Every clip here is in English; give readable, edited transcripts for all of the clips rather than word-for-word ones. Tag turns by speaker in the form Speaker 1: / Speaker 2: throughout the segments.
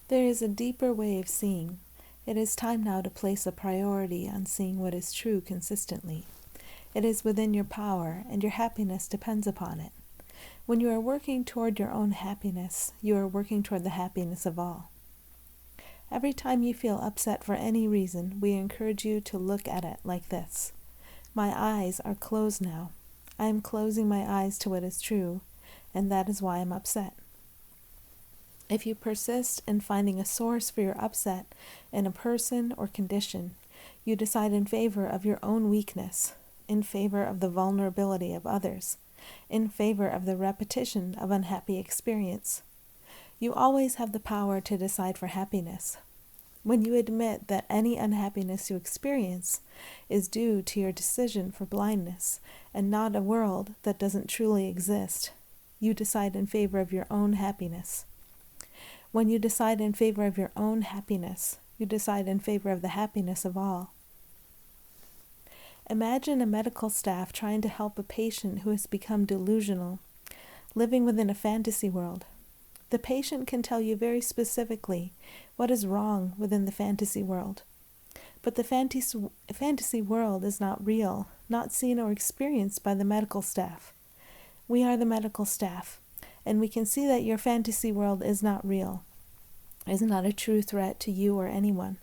Speaker 1: There is a deeper way of seeing. It is time now to place a priority on seeing what is true consistently. It is within your power, and your happiness depends upon it. When you are working toward your own happiness, you are working toward the happiness of all. Every time you feel upset for any reason, we encourage you to look at it like this. My eyes are closed now. I am closing my eyes to what is true, and that is why I'm upset. If you persist in finding a source for your upset in a person or condition, you decide in favor of your own weakness, in favor of the vulnerability of others, in favor of the repetition of unhappy experience. You always have the power to decide for happiness. When you admit that any unhappiness you experience is due to your decision for blindness and not a world that doesn't truly exist, you decide in favor of your own happiness. When you decide in favor of your own happiness, you decide in favor of the happiness of all. Imagine a medical staff trying to help a patient who has become delusional, living within a fantasy world. The patient can tell you very specifically what is wrong within the fantasy world. But the fantasy world is not real, not seen or experienced by the medical staff. We are the medical staff, and we can see that your fantasy world is not real, is not a true threat to you or anyone.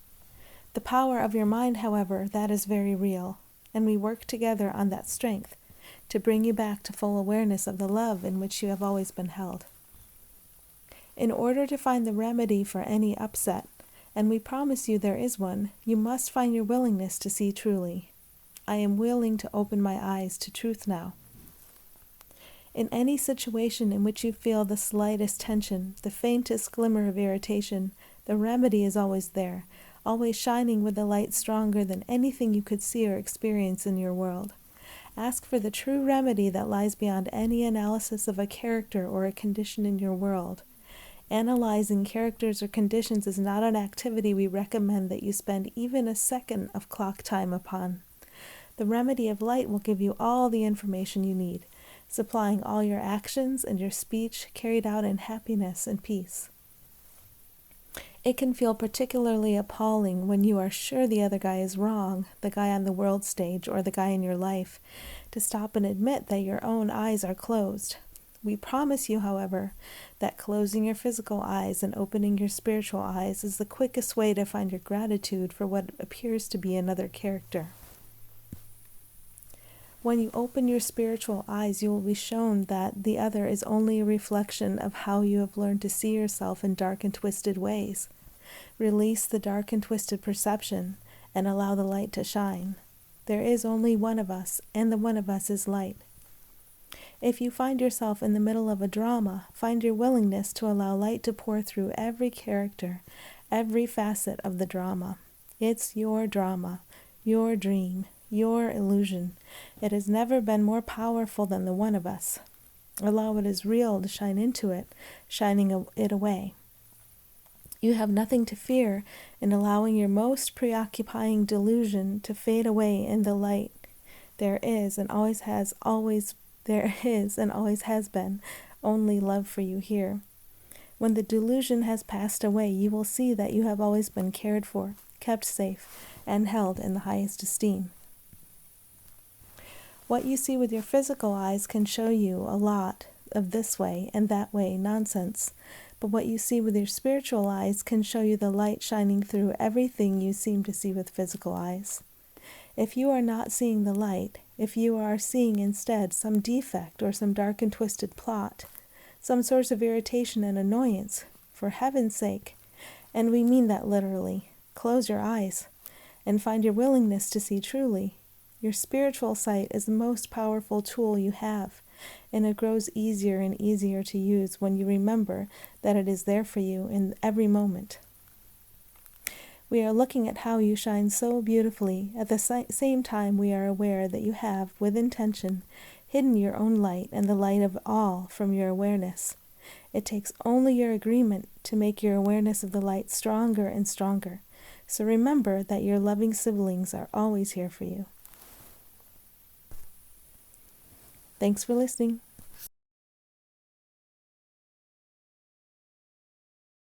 Speaker 1: The power of your mind, however, that is very real, and we work together on that strength to bring you back to full awareness of the love in which you have always been held. In order to find the remedy for any upset, and we promise you there is one, you must find your willingness to see truly. I am willing to open my eyes to truth now. In any situation in which you feel the slightest tension, the faintest glimmer of irritation, the remedy is always there, always shining with a light stronger than anything you could see or experience in your world. Ask for the true remedy that lies beyond any analysis of a character or a condition in your world. Analyzing characters or conditions is not an activity we recommend that you spend even a second of clock time upon. The remedy of light will give you all the information you need, supplying all your actions and your speech carried out in happiness and peace. It can feel particularly appalling when you are sure the other guy is wrong, the guy on the world stage or the guy in your life, to stop and admit that your own eyes are closed. We promise you, however, that closing your physical eyes and opening your spiritual eyes is the quickest way to find your gratitude for what appears to be another character. When you open your spiritual eyes, you will be shown that the other is only a reflection of how you have learned to see yourself in dark and twisted ways. Release the dark and twisted perception and allow the light to shine. There is only one of us, and the one of us is light. If you find yourself in the middle of a drama, find your willingness to allow light to pour through every character, every facet of the drama. It's your drama, your dream, your illusion. It has never been more powerful than the one of us. Allow what is real to shine into it, shining it away. You have nothing to fear in allowing your most preoccupying delusion to fade away in the light. There is and always has been only love for you here. When the delusion has passed away, you will see that you have always been cared for, kept safe, and held in the highest esteem. What you see with your physical eyes can show you a lot of this way and that way nonsense, but what you see with your spiritual eyes can show you the light shining through everything you seem to see with physical eyes. If you are not seeing the light, if you are seeing instead some defect or some dark and twisted plot, some source of irritation and annoyance, for heaven's sake, and we mean that literally, close your eyes and find your willingness to see truly. Your spiritual sight is the most powerful tool you have, and it grows easier and easier to use when you remember that it is there for you in every moment. We are looking at how you shine so beautifully. At the same time, we are aware that you have, with intention, hidden your own light and the light of all from your awareness. It takes only your agreement to make your awareness of the light stronger and stronger. So remember that your loving siblings are always here for you. Thanks for listening.